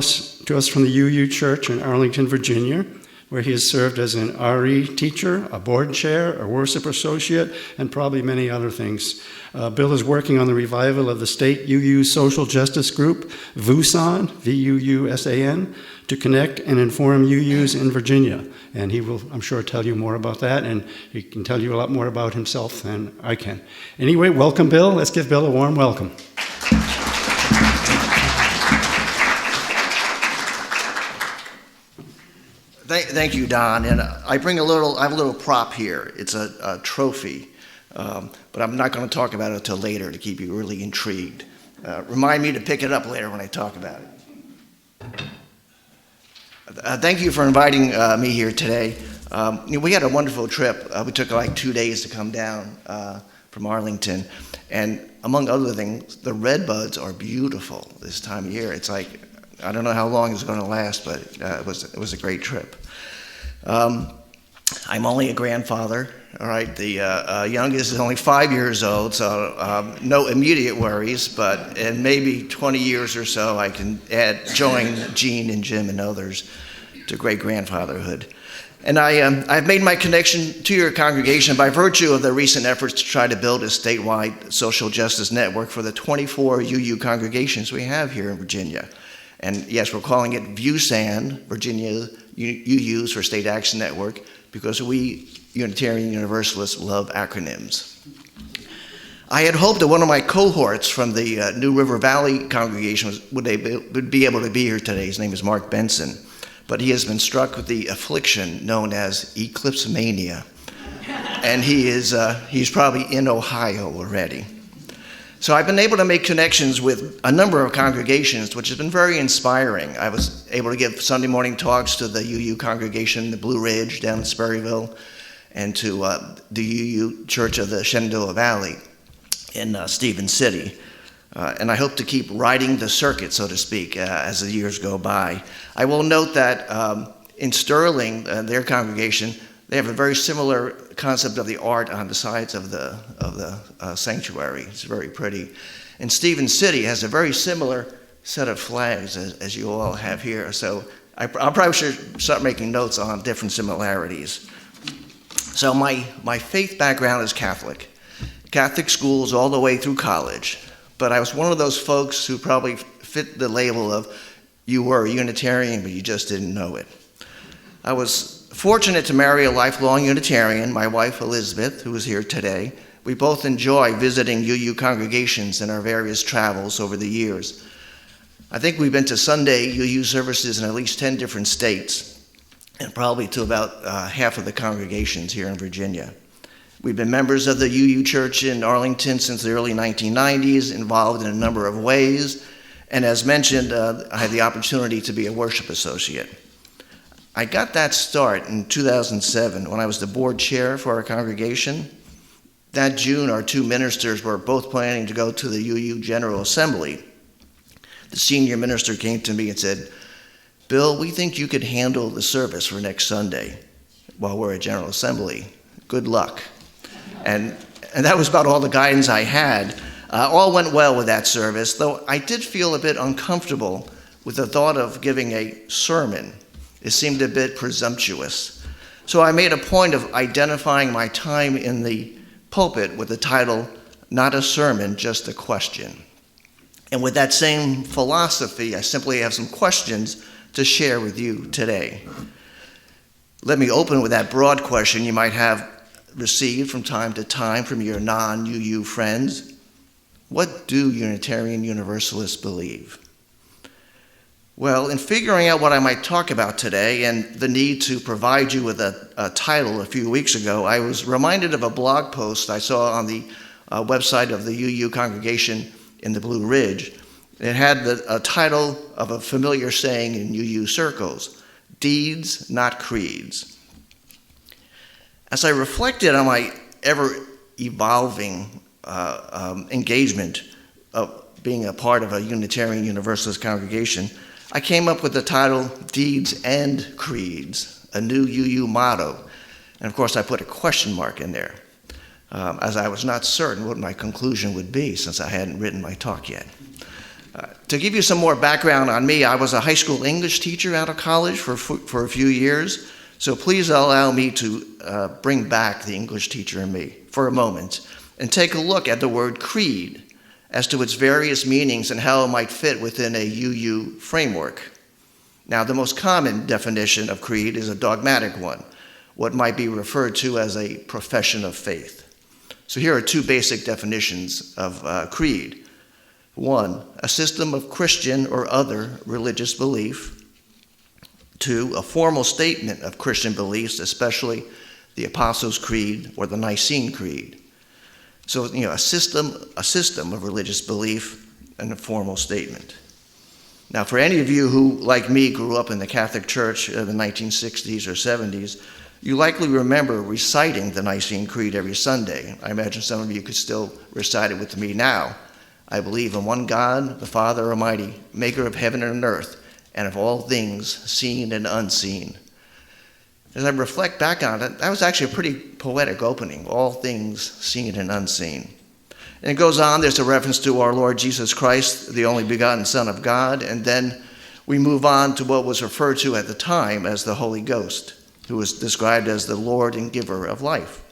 to us from the UUCH in Arlington, Virginia, where he has served as an RE teacher, a board chair, a worship associate, and probably many other things. Bill is working on the revival of the state UU social justice group, VUSAN, VUUSAN, to connect and inform UUs in Virginia. And he will, I'm sure, tell you more about that, and he can tell you a lot more about himself than I can. Anyway, welcome, Bill. Let's give Bill a warm welcome. Thank you, Don. And I have a little prop here. It's a trophy, but I'm not going to talk about it until later to keep you really intrigued. Remind me to pick it up later when I talk about it. Thank you for inviting me here today. We had a wonderful trip. We took like 2 days to come down from Arlington. And among other things, the redbuds are beautiful this time of year. It's like, I don't know how long it's going to last, but it was a great trip. I'm only a grandfather, all right? The youngest is only 5 years old, so no immediate worries, but in maybe 20 years or so, I can join Gene and Jim and others to great-grandfatherhood. And I've made my connection to your congregation by virtue of the recent efforts to try to build a statewide social justice network for the 24 UU congregations we have here in Virginia. And yes, we're calling it VUSAN, Virginia UUs for State Action Network, because we Unitarian Universalists love acronyms. I had hoped that one of my cohorts from the New River Valley congregation would be able to be here today. His name is Mark Benson, but he has been struck with the affliction known as eclipse mania, and he's probably in Ohio already. So I've been able to make connections with a number of congregations, which has been very inspiring. I was able to give Sunday morning talks to the UU congregation in the Blue Ridge down in Sperryville, and to the UU Church of the Shenandoah Valley in Stevens City. And I hope to keep riding the circuit, so to speak, as the years go by. I will note that in Sterling, their congregation, they have a very similar concept of the art on the sides of the sanctuary. It's very pretty. And Stevens City has a very similar set of flags as you all have here. So I probably should start making notes on different similarities. So my faith background is Catholic schools all the way through college. But I was one of those folks who probably fit the label of you were a Unitarian, but you just didn't know it. I was fortunate to marry a lifelong Unitarian, my wife Elizabeth, who is here today. We both enjoy visiting UU congregations in our various travels over the years. I think we've been to Sunday UU services in at least 10 different states, and probably to about half of the congregations here in Virginia. We've been members of the UU Church in Arlington since the early 1990s, involved in a number of ways, and as mentioned, I had the opportunity to be a worship associate. I got that start in 2007 when I was the board chair for our congregation. That June, our two ministers were both planning to go to the UU General Assembly. The senior minister came to me and said, "Bill, we think you could handle the service for next Sunday while we're at General Assembly. Good luck." And that was about all the guidance I had. All went well with that service, though I did feel a bit uncomfortable with the thought of giving a sermon. It seemed a bit presumptuous. So I made a point of identifying my time in the pulpit with the title, "Not a Sermon, Just a Question." And with that same philosophy, I simply have some questions to share with you today. Let me open with that broad question you might have received from time to time from your non-UU friends. What do Unitarian Universalists believe? Well, in figuring out what I might talk about today and the need to provide you with a title a few weeks ago, I was reminded of a blog post I saw on the website of the UU congregation in the Blue Ridge. It had a title of a familiar saying in UU circles, "Deeds, not creeds." As I reflected on my ever-evolving engagement of being a part of a Unitarian Universalist congregation, I came up with the title, Deeds and Creeds, a new UU motto. And of course, I put a question mark in there, as I was not certain what my conclusion would be since I hadn't written my talk yet. To give you some more background on me, I was a high school English teacher out of college for a few years. So please allow me to bring back the English teacher in me for a moment and take a look at the word creed as to its various meanings and how it might fit within a UU framework. Now, the most common definition of creed is a dogmatic one, what might be referred to as a profession of faith. So here are two basic definitions of creed. One, a system of Christian or other religious belief. Two, a formal statement of Christian beliefs, especially the Apostles' Creed or the Nicene Creed. So, a system of religious belief and a formal statement. Now, for any of you who, like me, grew up in the Catholic Church in the 1960s or 70s, you likely remember reciting the Nicene Creed every Sunday. I imagine some of you could still recite it with me now. I believe in one God, the Father Almighty, maker of heaven and earth, and of all things seen and unseen. As I reflect back on it, that was actually a pretty poetic opening, all things seen and unseen. And it goes on, there's a reference to our Lord Jesus Christ, the only begotten Son of God, and then we move on to what was referred to at the time as the Holy Ghost, who was described as the Lord and giver of life.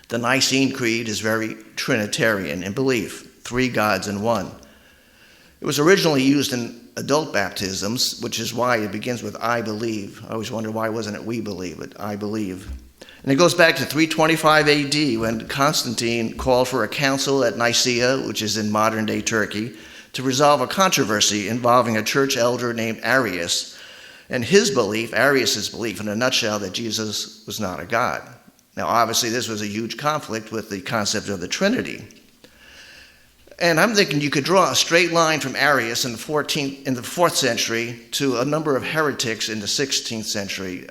The Nicene Creed is very Trinitarian in belief, three gods in one. It was originally used in adult baptisms, which is why it begins with I believe. I always wonder why wasn't it we believe, but I believe. And it goes back to 325 AD when Constantine called for a council at Nicaea, which is in modern-day Turkey, to resolve a controversy involving a church elder named Arius and Arius's belief in a nutshell, that Jesus was not a god. Now, obviously, this was a huge conflict with the concept of the Trinity. And I'm thinking you could draw a straight line from Arius in the 4th century to a number of heretics in the 16th century,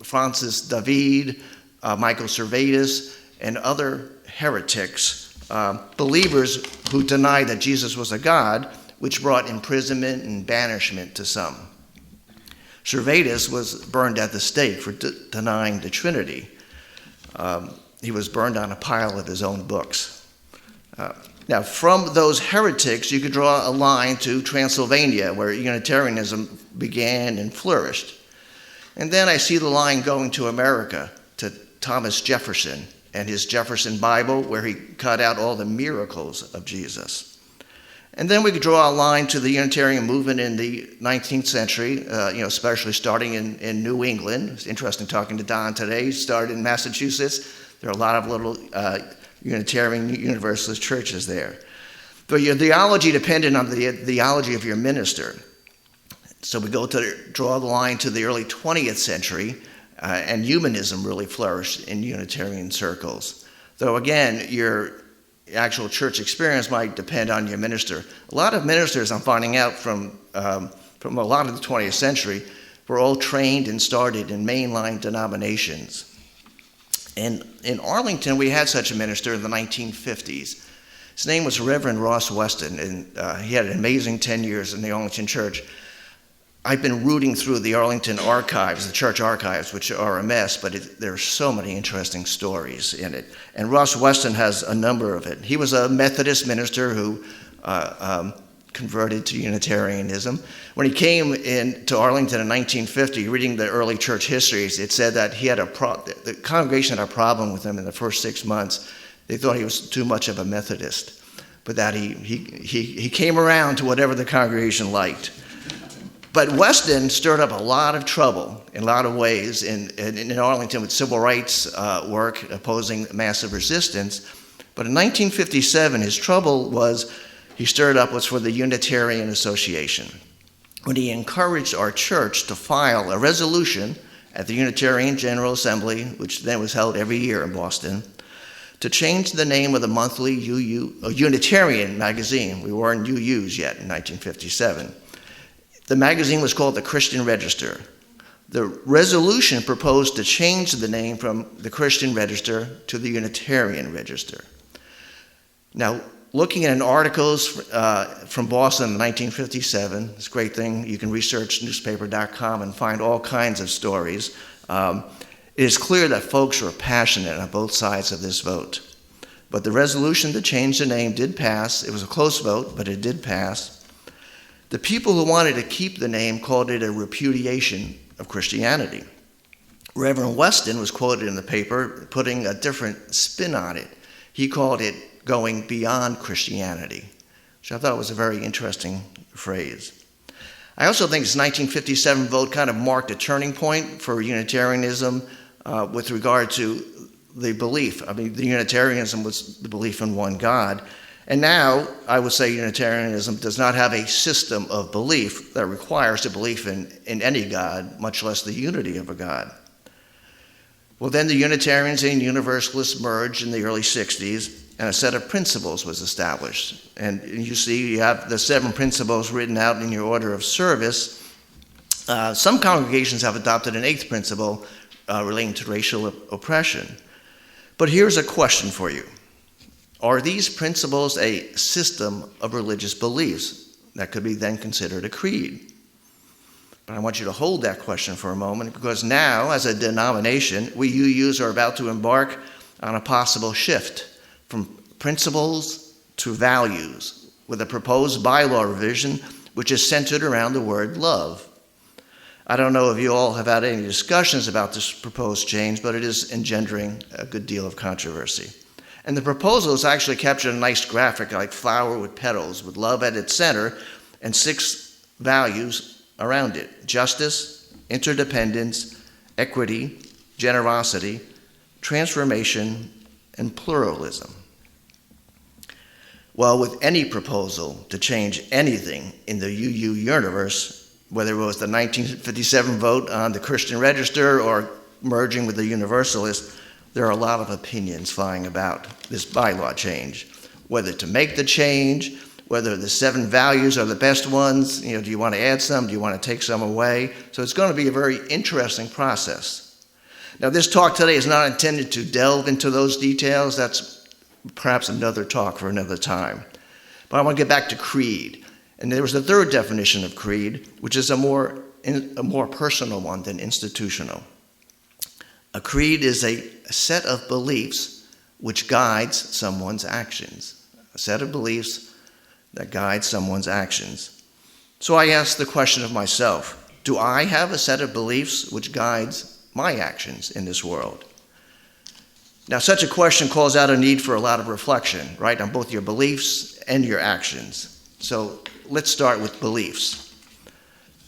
Francis David, Michael Servetus, and other heretics, believers who denied that Jesus was a god, which brought imprisonment and banishment to some. Servetus was burned at the stake for denying the Trinity. He was burned on a pile of his own books. Now, from those heretics, you could draw a line to Transylvania, where Unitarianism began and flourished. And then I see the line going to America, to Thomas Jefferson and his Jefferson Bible, where he cut out all the miracles of Jesus. And then we could draw a line to the Unitarian movement in the 19th century, especially starting in New England. It's interesting talking to Don today. He started in Massachusetts. There are a lot of little Unitarian Universalist churches there. But your theology depended on the theology of your minister. So we draw the line to the early 20th century, and humanism really flourished in Unitarian circles. Though again, your actual church experience might depend on your minister. A lot of ministers, I'm finding out from a lot of the 20th century, were all trained and started in mainline denominations. And in Arlington, we had such a minister in the 1950s. His name was Reverend Ross Weston, and he had an amazing 10 years in the Arlington Church. I've been rooting through the Arlington archives, the church archives, which are a mess, but there are so many interesting stories in it. And Ross Weston has a number of it. He was a Methodist minister who converted to Unitarianism. When he came to Arlington in 1950, reading the early church histories, it said that he had the congregation had a problem with him in the first 6 months. They thought he was too much of a Methodist, but that he came around to whatever the congregation liked. But Weston stirred up a lot of trouble in a lot of ways in Arlington with civil rights work, opposing massive resistance. But in 1957, his trouble was he stirred up what's for the Unitarian Association, when he encouraged our church to file a resolution at the Unitarian General Assembly, which then was held every year in Boston, to change the name of the monthly Unitarian magazine. We weren't UUs yet in 1957. The magazine was called the Christian Register. The resolution proposed to change the name from the Christian Register to the Unitarian Register. Now, looking at articles from Boston in 1957, it's a great thing. You can research newspaper.com and find all kinds of stories. It is clear that folks were passionate on both sides of this vote. But the resolution to change the name did pass. It was a close vote, but it did pass. The people who wanted to keep the name called it a repudiation of Christianity. Reverend Weston was quoted in the paper putting a different spin on it. He called it going beyond Christianity, which I thought was a very interesting phrase. I also think this 1957 vote kind of marked a turning point for Unitarianism with regard to the belief. I mean, the Unitarianism was the belief in one God. And now, I would say Unitarianism does not have a system of belief that requires the belief in any God, much less the unity of a God. Well, then the Unitarians and Universalists merged in the early 60s, and a set of principles was established. And you see, you have the 7 principles written out in your order of service. Some congregations have adopted an 8th principle relating to racial oppression. But here's a question for you. Are these principles a system of religious beliefs that could be then considered a creed? But I want you to hold that question for a moment, because now, as a denomination, we UUs are about to embark on a possible shift from principles to values with a proposed bylaw revision which is centered around the word love. I don't know if you all have had any discussions about this proposed change, but it is engendering a good deal of controversy. And the proposal is actually captured in a nice graphic like flower with petals, with love at its center and 6 values around it: justice, interdependence, equity, generosity, transformation, and pluralism. Well, with any proposal to change anything in the UU universe, whether it was the 1957 vote on the Christian Register or merging with the Universalists, there are a lot of opinions flying about this bylaw change. Whether to make the change, whether the 7 values are the best ones, do you want to add some, do you want to take some away? So it's going to be a very interesting process. Now, this talk today is not intended to delve into those details. That's perhaps another talk for another time. But I want to get back to creed. And there was a 3rd definition of creed, which is a more personal one than institutional. A creed is a set of beliefs which guides someone's actions. A set of beliefs that guides someone's actions. So I ask the question of myself, do I have a set of beliefs which guides my actions in this world? Now, such a question calls out a need for a lot of reflection, right, on both your beliefs and your actions. So let's start with beliefs.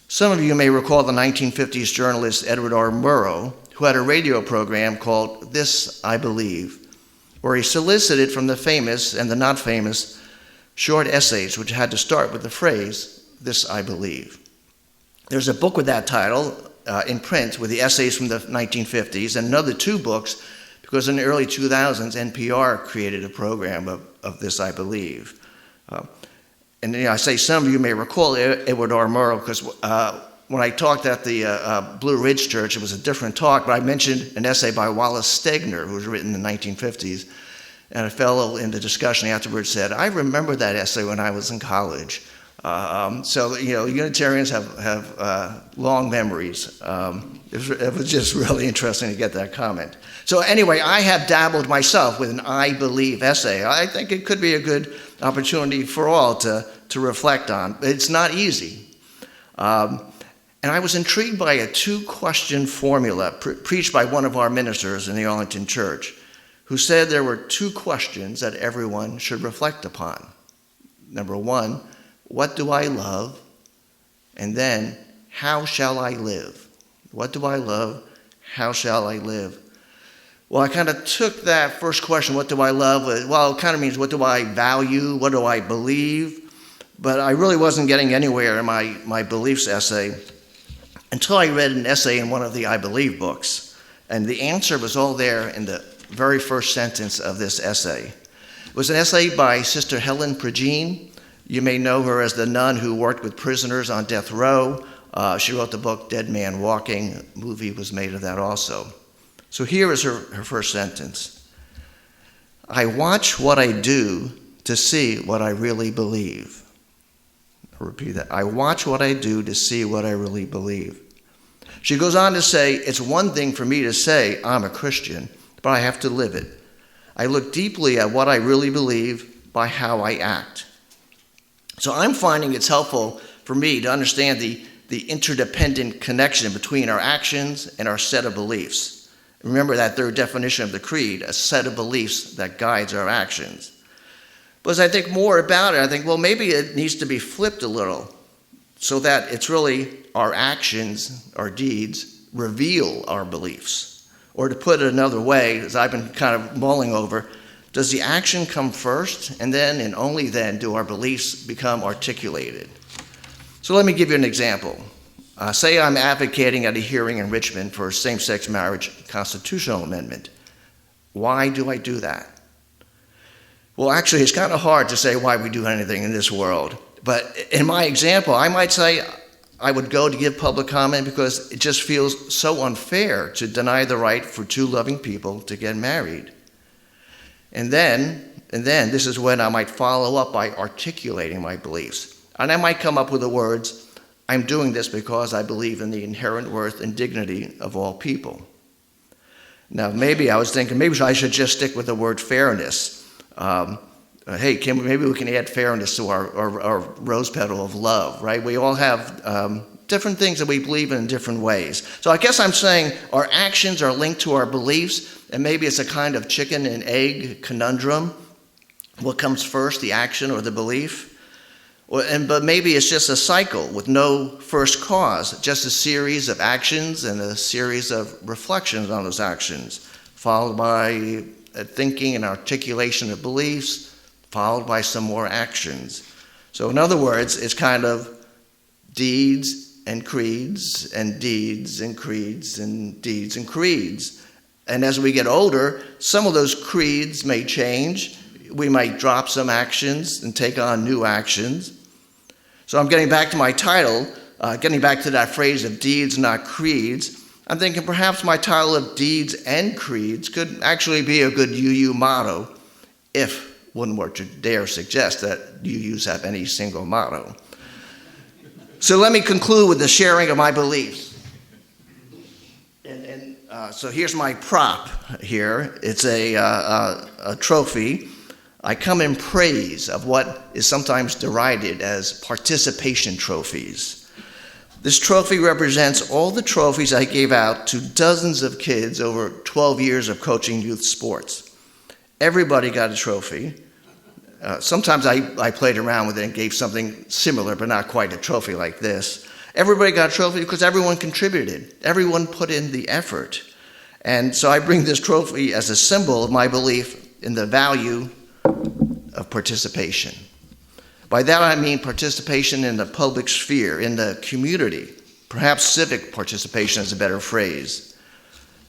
Some of you may recall the 1950s journalist Edward R. Murrow, who had a radio program called This I Believe, where he solicited from the famous and the not famous short essays which had to start with the phrase, "This I believe." There's a book with that title in print with the essays from the 1950s, and another 2 books, because in the early 2000s, NPR created a program of This I Believe. And I say some of you may recall Edward R. Murrow, because when I talked at the Blue Ridge Church, it was a different talk, but I mentioned an essay by Wallace Stegner, who was written in the 1950s. And a fellow in the discussion afterwards said, "I remember that essay when I was in college." So Unitarians have long memories. It was just really interesting to get that comment. So anyway, I have dabbled myself with an I believe essay. I think it could be a good opportunity for all to reflect on. It's not easy. And I was intrigued by a 2-question formula preached by one of our ministers in the Arlington Church, who said there were 2 questions that everyone should reflect upon. Number 1, what do I love? And then, how shall I live? What do I love? How shall I live? Well, I kind of took that first question, what do I love? Well, it kind of means what do I value? What do I believe? But I really wasn't getting anywhere in my beliefs essay until I read an essay in one of the I Believe books. And the answer was all there in the very first sentence of this essay. It was an essay by Sister Helen Progene. You may know her as the nun who worked with prisoners on death row. She wrote the book Dead Man Walking. A movie was made of that also. So here is her first sentence. I watch what I do to see what I really believe. I'll repeat that. I watch what I do to see what I really believe. She goes on to say, it's one thing for me to say I'm a Christian, but I have to live it. I look deeply at what I really believe by how I act. So I'm finding it's helpful for me to understand the interdependent connection between our actions and our set of beliefs. Remember that third definition of the creed, a set of beliefs that guides our actions. But as I think more about it, I think, well, maybe it needs to be flipped a little so that it's really our actions, our deeds, reveal our beliefs. Or to put it another way, as I've been kind of mulling over, does the action come first, and then and only then do our beliefs become articulated? So let me give you an example. Say I'm advocating at a hearing in Richmond for a same-sex marriage constitutional amendment. Why do I do that? Well, actually, it's kind of hard to say why we do anything in this world. But in my example, I might say I would go to give public comment because it just feels so unfair to deny the right for two loving people to get married. And then this is when I might follow up by articulating my beliefs. And I might come up with the words, I'm doing this because I believe in the inherent worth and dignity of all people. Now, maybe I was thinking, maybe I should just stick with the word fairness. Hey, maybe we can add fairness to our rose petal of love, right? We all have different things that we believe in different ways. So I guess I'm saying our actions are linked to our beliefs, and maybe it's a kind of chicken and egg conundrum. What comes first, the action or the belief? But maybe it's just a cycle with no first cause, just a series of actions and a series of reflections on those actions, followed by thinking and articulation of beliefs, followed by some more actions. So in other words, it's kind of deeds and creeds and deeds and creeds and deeds and creeds. And as we get older, some of those creeds may change. We might drop some actions and take on new actions. So I'm getting back to my title, getting back to that phrase of deeds, not creeds. I'm thinking perhaps my title of Deeds and Creeds could actually be a good UU motto, if one were to dare suggest that UUs have any single motto. So let me conclude with the sharing of my beliefs. So here's my prop here. It's a trophy. I come in praise of what is sometimes derided as participation trophies. This trophy represents all the trophies I gave out to dozens of kids over 12 years of coaching youth sports. Everybody got a trophy. Sometimes I played around with it and gave something similar, but not quite a trophy like this. Everybody got a trophy because everyone contributed. Everyone put in the effort. And so I bring this trophy as a symbol of my belief in the value of participation. By that I mean participation in the public sphere, in the community. Perhaps civic participation is a better phrase.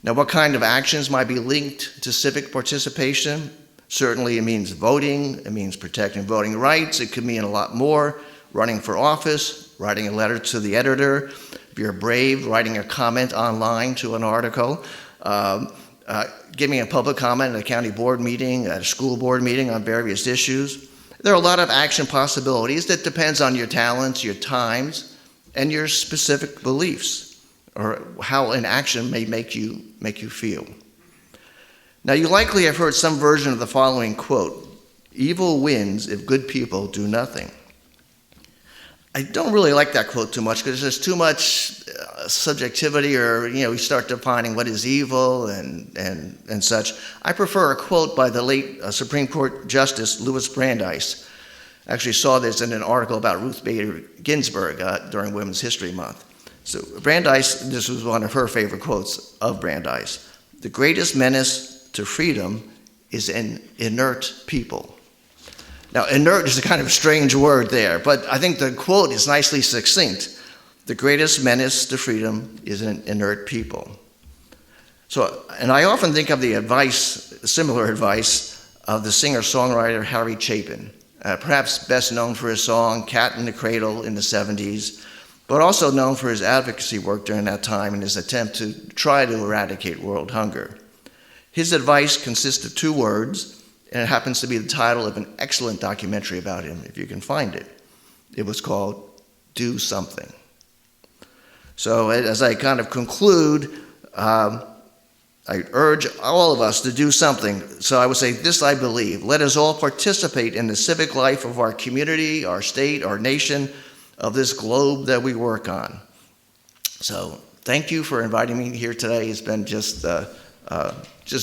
Now, what kind of actions might be linked to civic participation? Certainly it means voting, it means protecting voting rights, it could mean a lot more, running for office, writing a letter to the editor, if you're brave, writing a comment online to an article, giving a public comment at a county board meeting, at a school board meeting on various issues. There are a lot of action possibilities that depends on your talents, your times, and your specific beliefs, or how an action may make you feel. Now, you likely have heard some version of the following quote, "Evil wins if good people do nothing." I don't really like that quote too much because there's too much subjectivity, or we start defining what is evil and such. I prefer a quote by the late Supreme Court Justice Louis Brandeis. I actually saw this in an article about Ruth Bader Ginsburg during Women's History Month. So Brandeis, this was one of her favorite quotes of Brandeis. "The greatest menace to freedom is an inert people." Now, inert is a kind of strange word there, but I think the quote is nicely succinct. The greatest menace to freedom is an inert people. So, and I often think of the advice, similar advice, of the singer-songwriter Harry Chapin, perhaps best known for his song Cat in the Cradle in the 70s, but also known for his advocacy work during that time and his attempt to try to eradicate world hunger. His advice consists of 2 words, and it happens to be the title of an excellent documentary about him, if you can find it. It was called Do Something. So as I kind of conclude, I urge all of us to do something. So I would say, this I believe. Let us all participate in the civic life of our community, our state, our nation, of this globe that we work on. So thank you for inviting me here today. It's been just a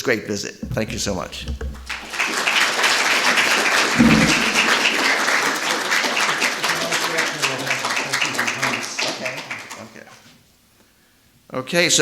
great visit. Thank you so much. Okay, so